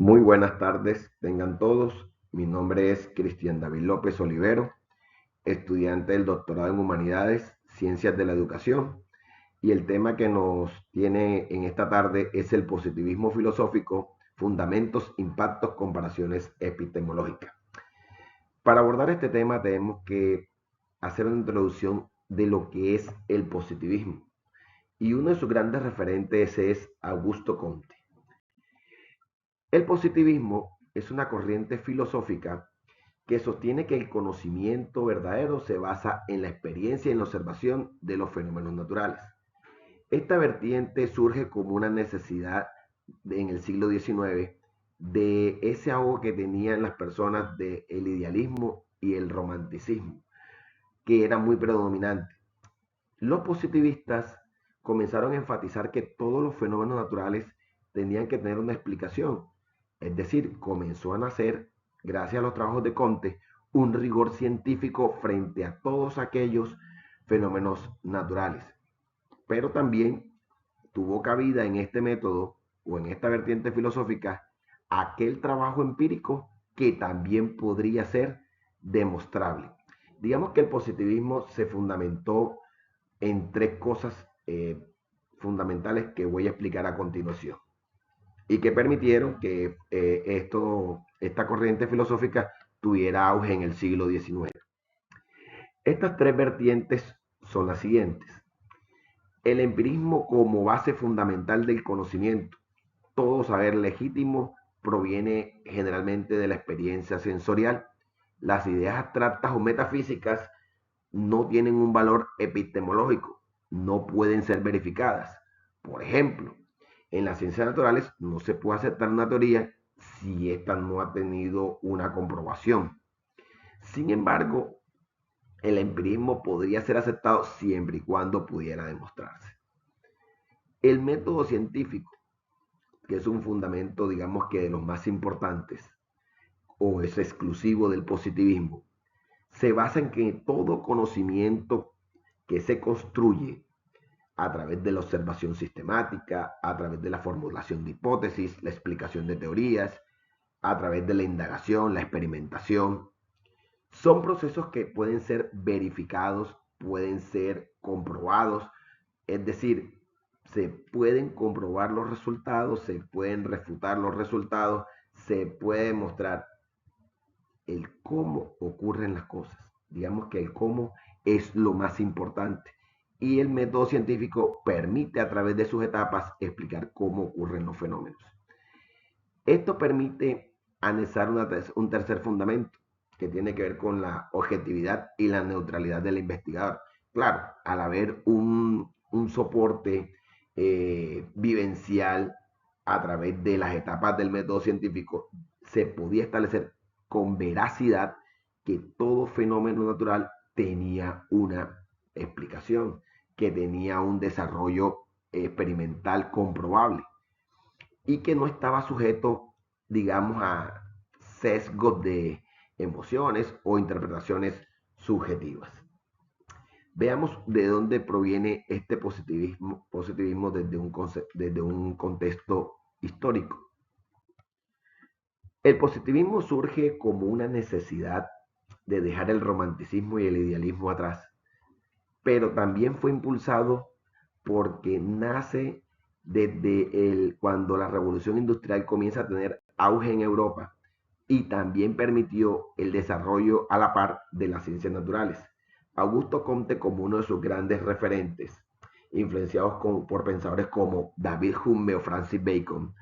Muy buenas tardes, tengan todos. Mi nombre es Cristian David López Olivero, estudiante del doctorado en Humanidades, Ciencias de la Educación, y el tema que nos tiene en esta tarde es el positivismo filosófico, fundamentos, impactos, comparaciones epistemológicas. Para abordar este tema tenemos que hacer una introducción de lo que es el positivismo, y uno de sus grandes referentes es Augusto Comte. El positivismo es una corriente filosófica que sostiene que el conocimiento verdadero se basa en la experiencia y en la observación de los fenómenos naturales. Esta vertiente surge como una necesidad en el siglo XIX de ese ahogo que tenían las personas del idealismo y el romanticismo, que era muy predominante. Los positivistas comenzaron a enfatizar que todos los fenómenos naturales tenían que tener una explicación. Es decir, comenzó a nacer, gracias a los trabajos de Comte, un rigor científico frente a todos aquellos fenómenos naturales. Pero también tuvo cabida en este método o en esta vertiente filosófica aquel trabajo empírico que también podría ser demostrable. Digamos que el positivismo se fundamentó en tres cosas fundamentales que voy a explicar a continuación y que permitieron que esta corriente filosófica tuviera auge en el siglo XIX. Estas tres vertientes son las siguientes. El empirismo como base fundamental del conocimiento. Todo saber legítimo proviene generalmente de la experiencia sensorial. Las ideas abstractas o metafísicas no tienen un valor epistemológico, no pueden ser verificadas. Por ejemplo, en las ciencias naturales no se puede aceptar una teoría si ésta no ha tenido una comprobación. Sin embargo, el empirismo podría ser aceptado siempre y cuando pudiera demostrarse. El método científico, que es un fundamento, digamos que de los más importantes, o es exclusivo del positivismo, se basa en que todo conocimiento que se construye a través de la observación sistemática, a través de la formulación de hipótesis, la explicación de teorías, a través de la indagación, la experimentación. Son procesos que pueden ser verificados, pueden ser comprobados, es decir, se pueden comprobar los resultados, se pueden refutar los resultados, se puede mostrar el cómo ocurren las cosas. Digamos que el cómo es lo más importante. Y el método científico permite a través de sus etapas explicar cómo ocurren los fenómenos. Esto permite anexar un tercer fundamento que tiene que ver con la objetividad y la neutralidad del investigador. Claro, al haber un soporte vivencial a través de las etapas del método científico, se podía establecer con veracidad que todo fenómeno natural tenía una explicación, que tenía un desarrollo experimental comprobable y que no estaba sujeto, digamos, a sesgos de emociones o interpretaciones subjetivas. Veamos de dónde proviene este positivismo desde un contexto histórico. El positivismo surge como una necesidad de dejar el romanticismo y el idealismo atrás, pero también fue impulsado porque nace cuando la revolución industrial comienza a tener auge en Europa y también permitió el desarrollo a la par de las ciencias naturales. Augusto Comte como uno de sus grandes referentes, influenciados por pensadores como David Hume o Francis Bacon,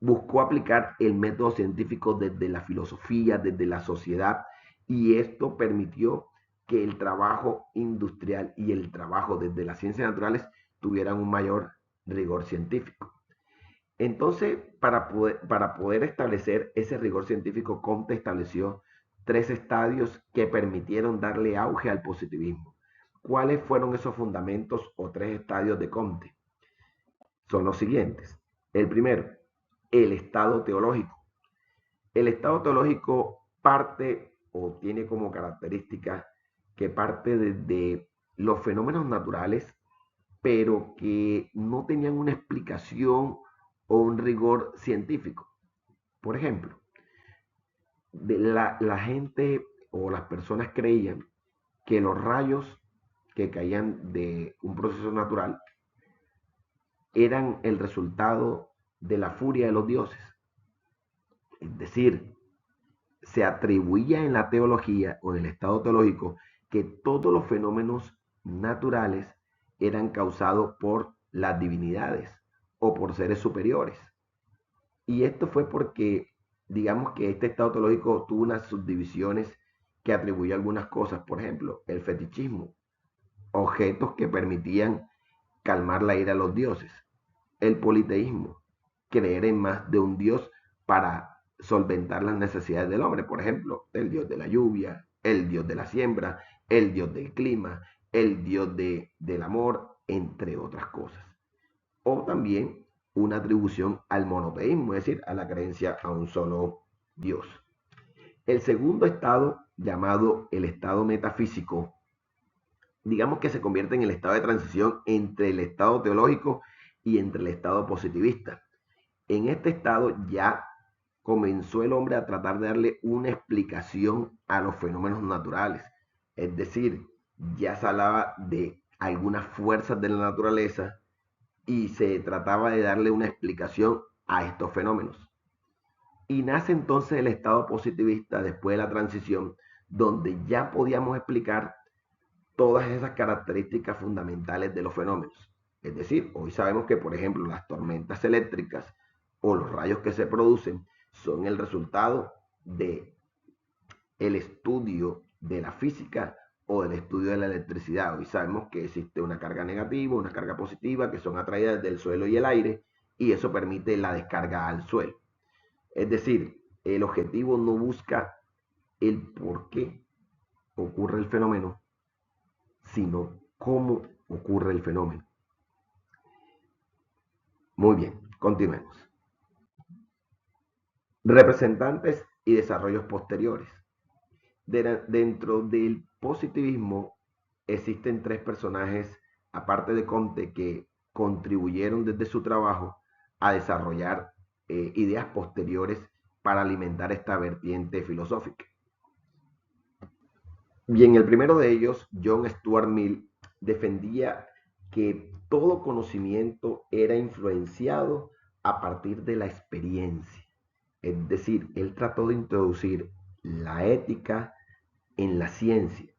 buscó aplicar el método científico desde la filosofía, desde la sociedad, y esto permitió que el trabajo industrial y el trabajo desde las ciencias naturales tuvieran un mayor rigor científico. Entonces, para poder establecer ese rigor científico, Comte estableció tres estadios que permitieron darle auge al positivismo. ¿Cuáles fueron esos fundamentos o tres estadios de Comte? Son los siguientes. El primero, el estado teológico. El estado teológico parte o tiene como característica que parte de los fenómenos naturales, pero que no tenían una explicación o un rigor científico. Por ejemplo, la gente o las personas creían que los rayos que caían de un proceso natural eran el resultado de la furia de los dioses. Es decir, se atribuía en la teología o en el estado teológico que todos los fenómenos naturales eran causados por las divinidades o por seres superiores. Y esto fue porque, digamos que este estado teológico tuvo unas subdivisiones que atribuyó algunas cosas, por ejemplo, el fetichismo, objetos que permitían calmar la ira de los dioses, el politeísmo, creer en más de un dios para solventar las necesidades del hombre, por ejemplo, el dios de la lluvia, el dios de la siembra, el dios del clima, el dios del amor, entre otras cosas. O también una atribución al monoteísmo, es decir, a la creencia a un solo dios. El segundo estado, llamado el estado metafísico, digamos que se convierte en el estado de transición entre el estado teológico y entre el estado positivista. En este estado ya comenzó el hombre a tratar de darle una explicación a los fenómenos naturales. Es decir, ya se hablaba de algunas fuerzas de la naturaleza y se trataba de darle una explicación a estos fenómenos. Y nace entonces el estado positivista después de la transición, donde ya podíamos explicar todas esas características fundamentales de los fenómenos. Es decir, hoy sabemos que, por ejemplo, las tormentas eléctricas o los rayos que se producen son el resultado de el estudio de la física o del estudio de la electricidad. Hoy sabemos que existe una carga negativa, una carga positiva, que son atraídas del suelo y el aire, y eso permite la descarga al suelo. Es decir, el objetivo no busca el por qué ocurre el fenómeno, sino cómo ocurre el fenómeno. Muy bien, continuemos. Representantes y desarrollos posteriores. Dentro del positivismo existen tres personajes, aparte de Comte, que contribuyeron desde su trabajo a desarrollar ideas posteriores para alimentar esta vertiente filosófica. Bien, el primero de ellos, John Stuart Mill, defendía que todo conocimiento era influenciado a partir de la experiencia. Es decir, él trató de introducir la ética en la ciencia,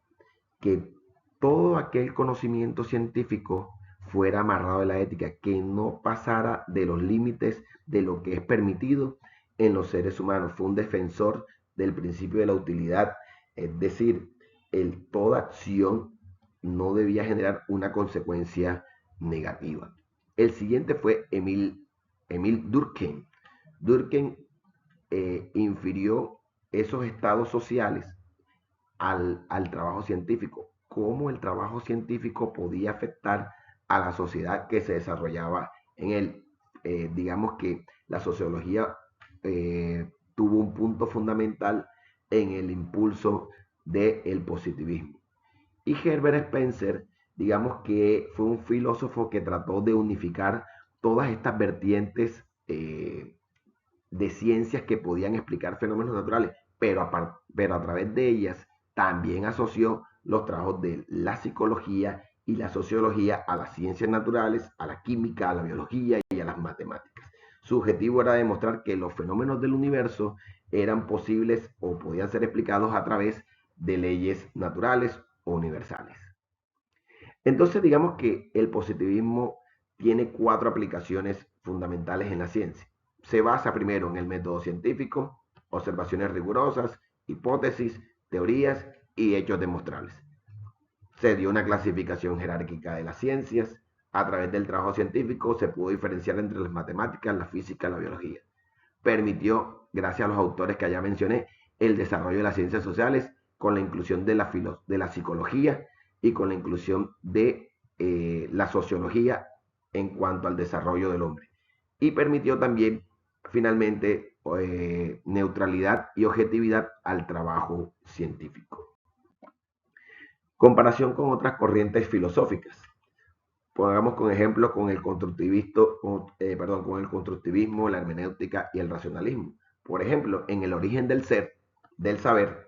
que todo aquel conocimiento científico fuera amarrado a la ética, que no pasara de los límites de lo que es permitido en los seres humanos. Fue un defensor del principio de la utilidad, es decir, toda acción no debía generar una consecuencia negativa. El siguiente fue Emil Durkheim. Durkheim infirió esos estados sociales al trabajo científico, cómo el trabajo científico podía afectar a la sociedad que se desarrollaba en él. Digamos que la sociología tuvo un punto fundamental en el impulso del positivismo. Y Herbert Spencer, digamos que fue un filósofo que trató de unificar todas estas vertientes de ciencias que podían explicar fenómenos naturales, pero a través de ellas también asoció los trabajos de la psicología y la sociología a las ciencias naturales, a la química, a la biología y a las matemáticas. Su objetivo era demostrar que los fenómenos del universo eran posibles o podían ser explicados a través de leyes naturales o universales. Entonces, digamos que el positivismo tiene cuatro aplicaciones fundamentales en la ciencia. Se basa primero en el método científico, observaciones rigurosas, hipótesis, teorías y hechos demostrables. Se dio una clasificación jerárquica de las ciencias. A través del trabajo científico se pudo diferenciar entre las matemáticas, la física y la biología. Permitió, gracias a los autores que ya mencioné, el desarrollo de las ciencias sociales con la inclusión de la psicología y con la inclusión de la sociología en cuanto al desarrollo del hombre. Y permitió también, finalmente, neutralidad y objetividad al trabajo científico. Comparación con otras corrientes filosóficas. Pongamos con ejemplo con el constructivismo, la hermenéutica y el racionalismo. Por ejemplo, en el origen del ser, del saber,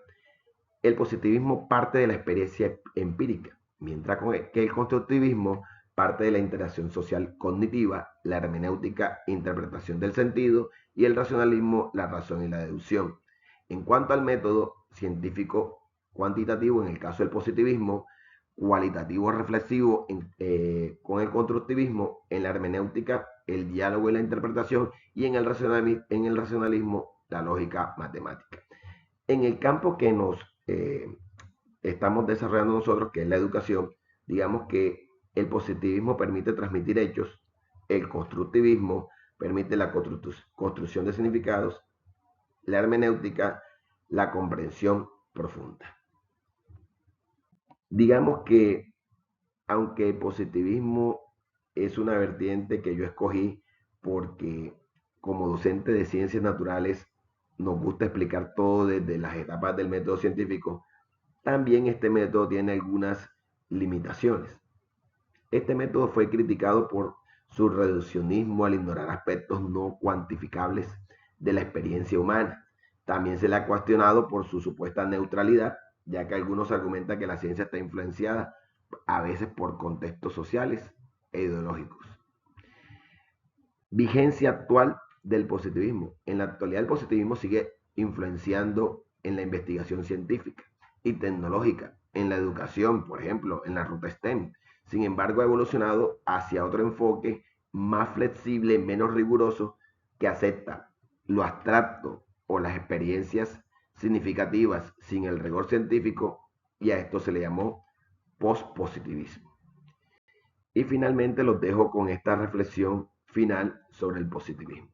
el positivismo parte de la experiencia empírica, mientras que el constructivismo parte de la interacción social cognitiva, la hermenéutica, interpretación del sentido, y el racionalismo, la razón y la deducción. En cuanto al método científico cuantitativo, en el caso del positivismo, cualitativo reflexivo con el constructivismo, en la hermenéutica, el diálogo y la interpretación, y en el racionalismo, la lógica matemática. En el campo que nos estamos desarrollando nosotros, que es la educación, digamos que el positivismo permite transmitir hechos, el constructivismo permite la construcción de significados, la hermenéutica, la comprensión profunda. Digamos que aunque el positivismo es una vertiente que yo escogí porque como docente de ciencias naturales nos gusta explicar todo desde las etapas del método científico, también este método tiene algunas limitaciones. Este método fue criticado por su reduccionismo al ignorar aspectos no cuantificables de la experiencia humana. También se le ha cuestionado por su supuesta neutralidad, ya que algunos argumentan que la ciencia está influenciada a veces por contextos sociales e ideológicos. Vigencia actual del positivismo. En la actualidad el positivismo sigue influenciando en la investigación científica y tecnológica, en la educación, por ejemplo, en la ruta STEM. Sin embargo, ha evolucionado hacia otro enfoque más flexible, menos riguroso, que acepta lo abstracto o las experiencias significativas sin el rigor científico, y a esto se le llamó pospositivismo. Y finalmente los dejo con esta reflexión final sobre el positivismo.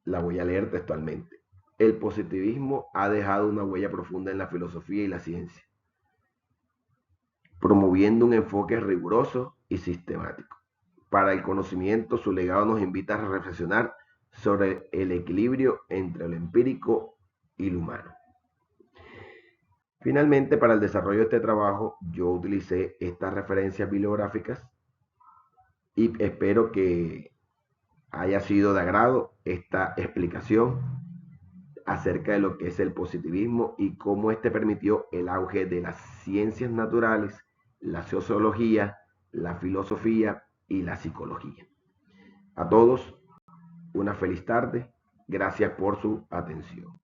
La voy a leer textualmente. El positivismo ha dejado una huella profunda en la filosofía y la ciencia, promoviendo un enfoque riguroso y sistemático. Para el conocimiento, su legado nos invita a reflexionar sobre el equilibrio entre lo empírico y lo humano. Finalmente, para el desarrollo de este trabajo, yo utilicé estas referencias bibliográficas y espero que haya sido de agrado esta explicación acerca de lo que es el positivismo y cómo este permitió el auge de las ciencias naturales, la sociología, la filosofía y la psicología. A todos, una feliz tarde. Gracias por su atención.